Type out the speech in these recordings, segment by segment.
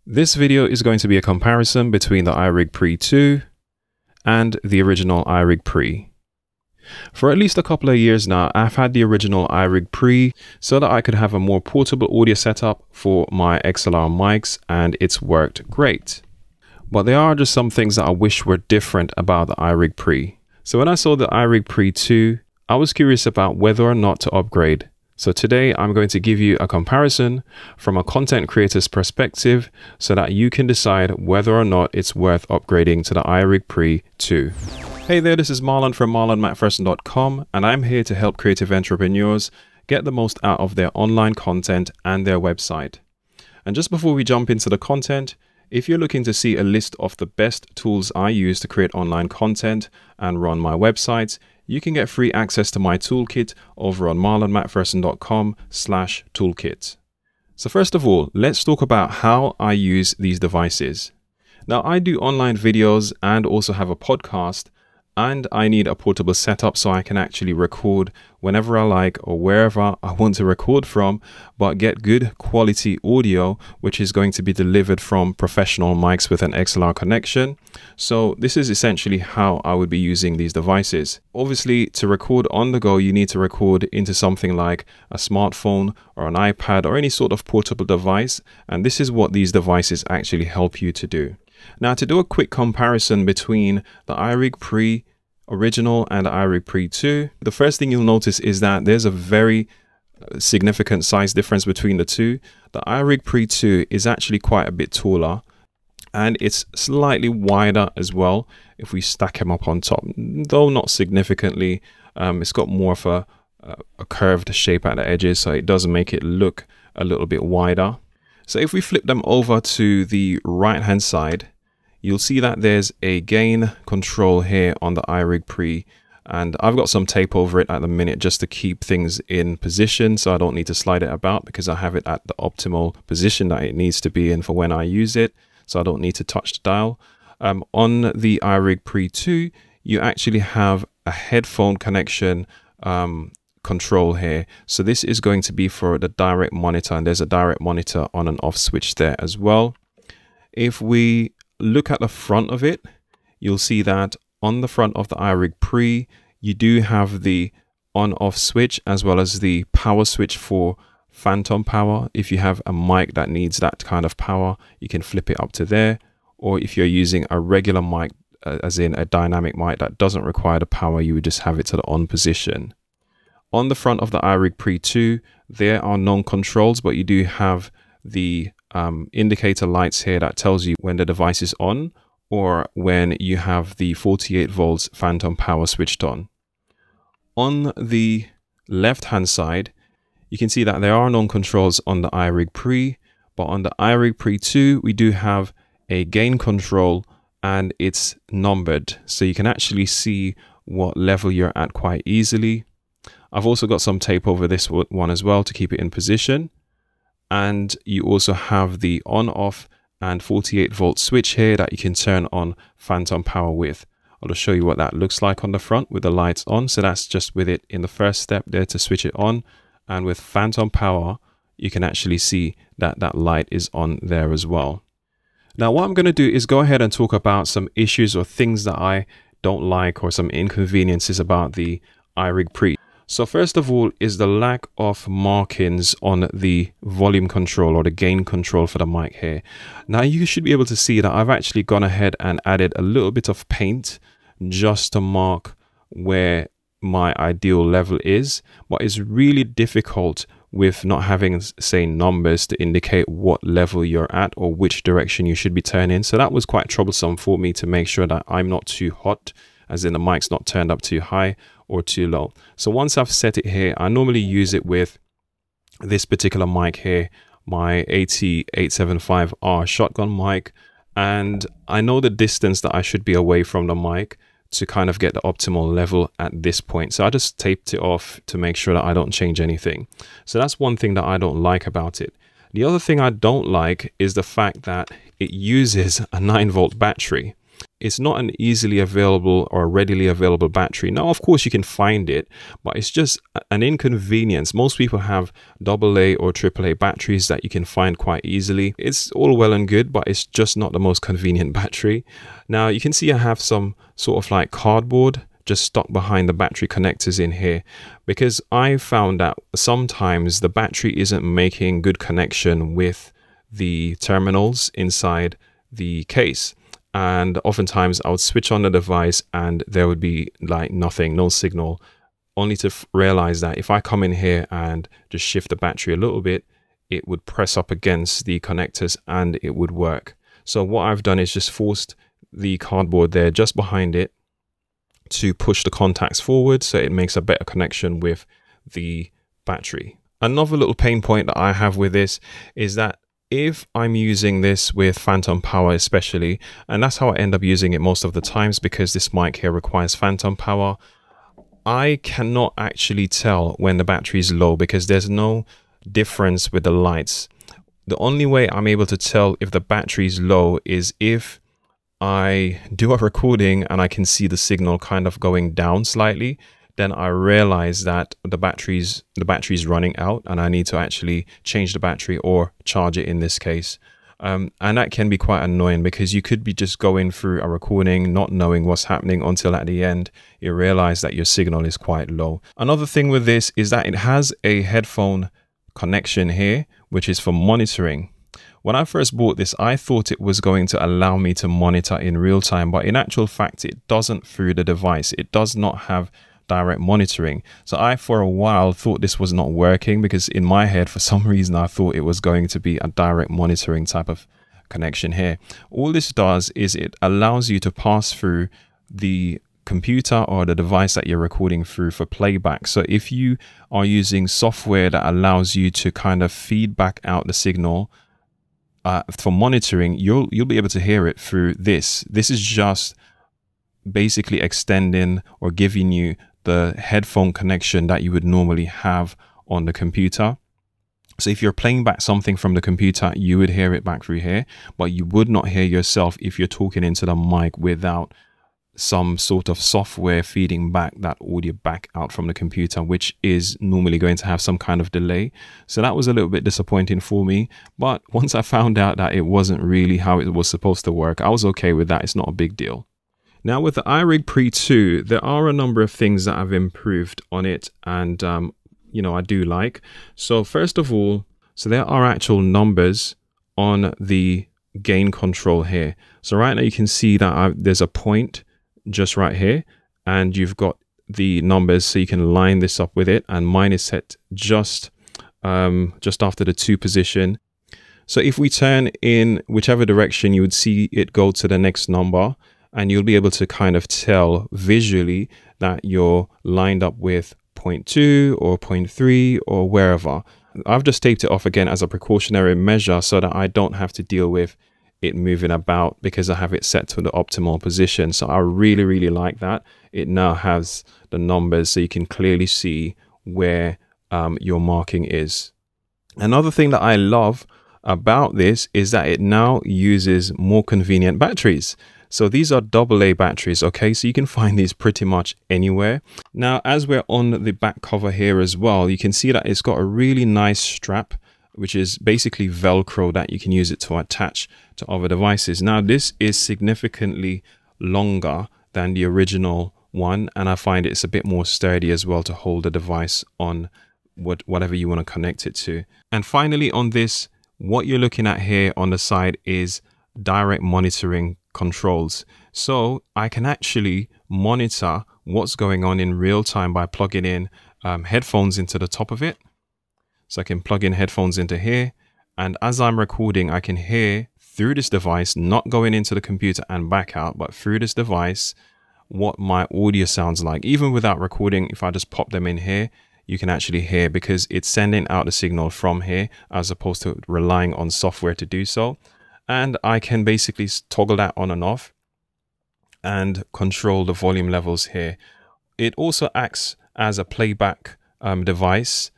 This video is going to be a comparison between the iRig Pre 2 and the original iRig Pre. For at least a couple of years now, I've had the original iRig Pre so that I could have a more portable audio setup for my XLR mics, and it's worked great. But there are just some things that I wish were different about the iRig Pre. So when I saw the iRig Pre 2, I was curious about whether or not to upgrade. So today I'm going to give you a comparison from a content creator's perspective so that you can decide whether or not it's worth upgrading to the iRig Pre 2. Hey there, this is Marlon from marlonmcpherson.com, and I'm here to help creative entrepreneurs get the most out of their online content and their website. And just before we jump into the content, if you're looking to see a list of the best tools I use to create online content and run my websites, you can get free access to my toolkit over on marlonmcpherson.com/toolkit. So first of all, let's talk about how I use these devices. Now, I do online videos and also have a podcast, and I need a portable setup so I can actually record whenever I like or wherever I want to record from, but get good quality audio, which is going to be delivered from professional mics with an XLR connection. So this is essentially how I would be using these devices. Obviously, to record on the go, you need to record into something like a smartphone or an iPad or any sort of portable device, and this is what these devices actually help you to do. Now, to do a quick comparison between the iRig Pre original and the iRig Pre 2, the first thing you'll notice is that there's a very significant size difference between the two. The iRig Pre 2 is actually quite a bit taller, and it's slightly wider as well if we stack them up on top, though not significantly. It's got more of a curved shape at the edges, so it does make it look a little bit wider. So if we flip them over to the right hand side, you'll see that there's a gain control here on the iRig Pre, and I've got some tape over it at the minute just to keep things in position so I don't need to slide it about, because I have it at the optimal position that it needs to be in for when I use it, so I don't need to touch the dial. On the iRig Pre 2, you actually have a headphone connection control here. So this is going to be for the direct monitor, and there's a direct monitor on and off switch there as well. If we look at the front of it, you'll see that on the front of the iRig Pre, you do have the on-off switch as well as the power switch for phantom power. If you have a mic that needs that kind of power, you can flip it up to there. Or if you're using a regular mic, as in a dynamic mic that doesn't require the power, you would just have it to the on position. On the front of the iRig Pre 2, there are no controls, but you do have the indicator lights here that tells you when the device is on or when you have the 48 volts phantom power switched on. On the left hand side, you can see that there are no controls on the iRig Pre, but on the iRig Pre 2, we do have a gain control, and it's numbered, so you can actually see what level you're at quite easily. I've also got some tape over this one as well to keep it in position. And you also have the on-off and 48 volt switch here that you can turn on phantom power with. I'll just show you what that looks like on the front with the lights on. So that's just with it in the first step there to switch it on. And with phantom power, you can actually see that that light is on there as well. Now, what I'm going to do is go ahead and talk about some issues or things that I don't like, or some inconveniences about the iRig Pre. So first of all is the lack of markings on the volume control or the gain control for the mic here. Now you should be able to see that I've actually gone ahead and added a little bit of paint just to mark where my ideal level is, but it's really difficult with not having, say, numbers to indicate what level you're at or which direction you should be turning. So that was quite troublesome for me to make sure that I'm not too hot, as in the mic's not turned up too high or too low. So once I've set it here, I normally use it with this particular mic here, my AT875R shotgun mic, and I know the distance that I should be away from the mic to kind of get the optimal level at this point. So I just taped it off to make sure that I don't change anything. So that's one thing that I don't like about it. The other thing I don't like is the fact that it uses a 9 volt battery. it's not an easily available or readily available battery. Now, of course, you can find it, but it's just an inconvenience. Most people have AA or AAA batteries that you can find quite easily. It's all well and good, but it's just not the most convenient battery. Now, you can see I have some sort of like cardboard just stuck behind the battery connectors in here, because I found that sometimes the battery isn't making good connection with the terminals inside the case. And oftentimes I would switch on the device and there would be like nothing, no signal, only to realize that if I come in here and just shift the battery a little bit, it would press up against the connectors and it would work. So what I've done is just forced the cardboard there just behind it to push the contacts forward so it makes a better connection with the battery. Another little pain point that I have with this is that if I'm using this with phantom power especially, and that's how I end up using it most of the times because this mic here requires phantom power, I cannot actually tell when the battery is low because there's no difference with the lights. The only way I'm able to tell if the battery is low is if I do a recording and I can see the signal kind of going down slightly. Then I realize that the battery's running out and I need to actually change the battery or charge it in this case. And that can be quite annoying because you could be just going through a recording, not knowing what's happening until at the end, you realize that your signal is quite low. Another thing with this is that it has a headphone connection here, which is for monitoring. When I first bought this, I thought it was going to allow me to monitor in real time, but in actual fact, it doesn't through the device. It does not have direct monitoring. So I for a while thought this was not working because in my head for some reason I thought it was going to be a direct monitoring type of connection here. All this does is it allows you to pass through the computer or the device that you're recording through for playback. So if you are using software that allows you to kind of feed back out the signal for monitoring, you'll be able to hear it through this. This is just basically extending or giving you the headphone connection that you would normally have on the computer. So if you're playing back something from the computer, you would hear it back through here, but you would not hear yourself if you're talking into the mic without some sort of software feeding back that audio back out from the computer, which is normally going to have some kind of delay. So that was a little bit disappointing for me. But once I found out that it wasn't really how it was supposed to work, I was okay with that. It's not a big deal. Now with the iRig Pre 2, there are a number of things that I've improved on it and, you know, I do like. So first of all, so there are actual numbers on the gain control here. So right now you can see that there's a point just right here and you've got the numbers so you can line this up with it, and mine is set just after the 2 position. So if we turn in whichever direction, you would see it go to the next number. And you'll be able to kind of tell visually that you're lined up with 0.2 or 0.3 or wherever. I've just taped it off again as a precautionary measure so that I don't have to deal with it moving about because I have it set to the optimal position. So I really, really like that. It now has the numbers so you can clearly see where your marking is. Another thing that I love about this is that it now uses more convenient batteries. So these are AA batteries, okay? So you can find these pretty much anywhere. Now, as we're on the back cover here as well, you can see that it's got a really nice strap, which is basically Velcro that you can use it to attach to other devices. Now, this is significantly longer than the original one, and I find it's a bit more sturdy as well to hold the device on whatever you want to connect it to. And finally on this, what you're looking at here on the side is direct monitoring controls. So I can actually monitor what's going on in real time by plugging in headphones into the top of it. So I can plug in headphones into here, and as I'm recording, I can hear through this device, not going into the computer and back out, but through this device, what my audio sounds like. Even without recording, if I just pop them in here, you can actually hear because it's sending out the signal from here as opposed to relying on software to do so. And I can basically toggle that on and off and control the volume levels here. It also acts as a playback device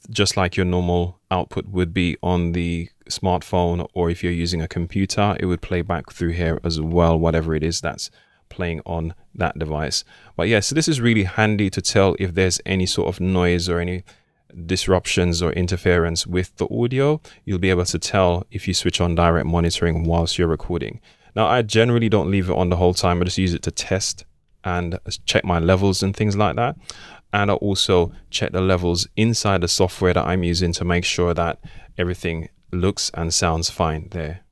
just like your normal output would be on the smartphone, or if you're using a computer, it would play back through here as well, whatever it is that's playing on that device. But yeah, so this is really handy to tell if there's any sort of noise or any disruptions or interference with the audio. You'll be able to tell if you switch on direct monitoring whilst you're recording. Now, I generally don't leave it on the whole time. I just use it to test and check my levels and things like that. And I also check the levels inside the software that I'm using to make sure that everything looks and sounds fine there.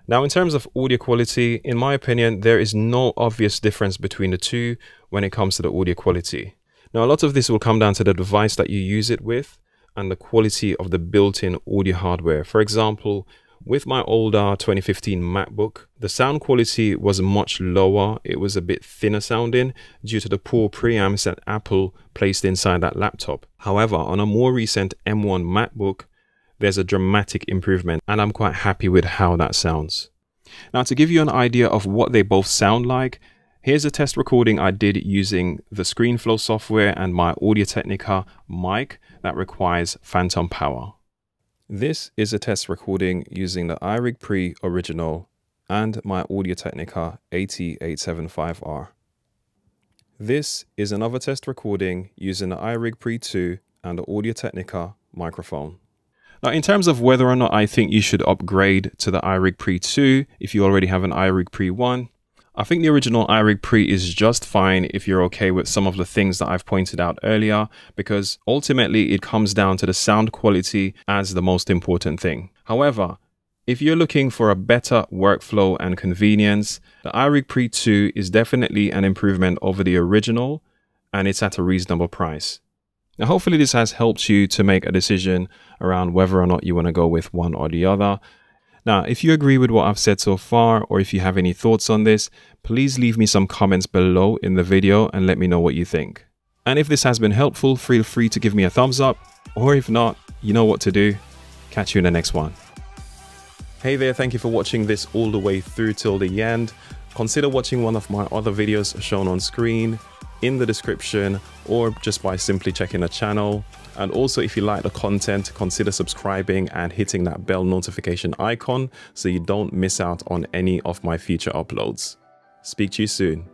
Now, in terms of audio quality, in my opinion, there is no obvious difference between the two when it comes to the audio quality. Now, a lot of this will come down to the device that you use it with and the quality of the built-in audio hardware. For example, with my older 2015 MacBook, the sound quality was much lower. It was a bit thinner sounding due to the poor preamps that Apple placed inside that laptop. However, on a more recent M1 MacBook, there's a dramatic improvement, and I'm quite happy with how that sounds. Now, to give you an idea of what they both sound like, here's a test recording I did using the ScreenFlow software and my Audio-Technica mic that requires phantom power. This is a test recording using the iRig Pre Original and my Audio-Technica AT875R. This is another test recording using the iRig Pre 2 and the Audio-Technica microphone. Now, in terms of whether or not I think you should upgrade to the iRig Pre 2 if you already have an iRig Pre 1, I think the original iRig Pre is just fine if you're okay with some of the things that I've pointed out earlier, because ultimately it comes down to the sound quality as the most important thing. However, if you're looking for a better workflow and convenience, the iRig Pre 2 is definitely an improvement over the original, and it's at a reasonable price. Now, hopefully this has helped you to make a decision around whether or not you want to go with one or the other. Now, if you agree with what I've said so far, or if you have any thoughts on this, please leave me some comments below in the video and let me know what you think. And if this has been helpful, feel free to give me a thumbs up, or if not, you know what to do. Catch you in the next one. Hey there, thank you for watching this all the way through till the end. Consider watching one of my other videos shown on screen, in the description, or just by simply checking the channel. And also, if you like the content, consider subscribing and hitting that bell notification icon so you don't miss out on any of my future uploads. Speak to you soon.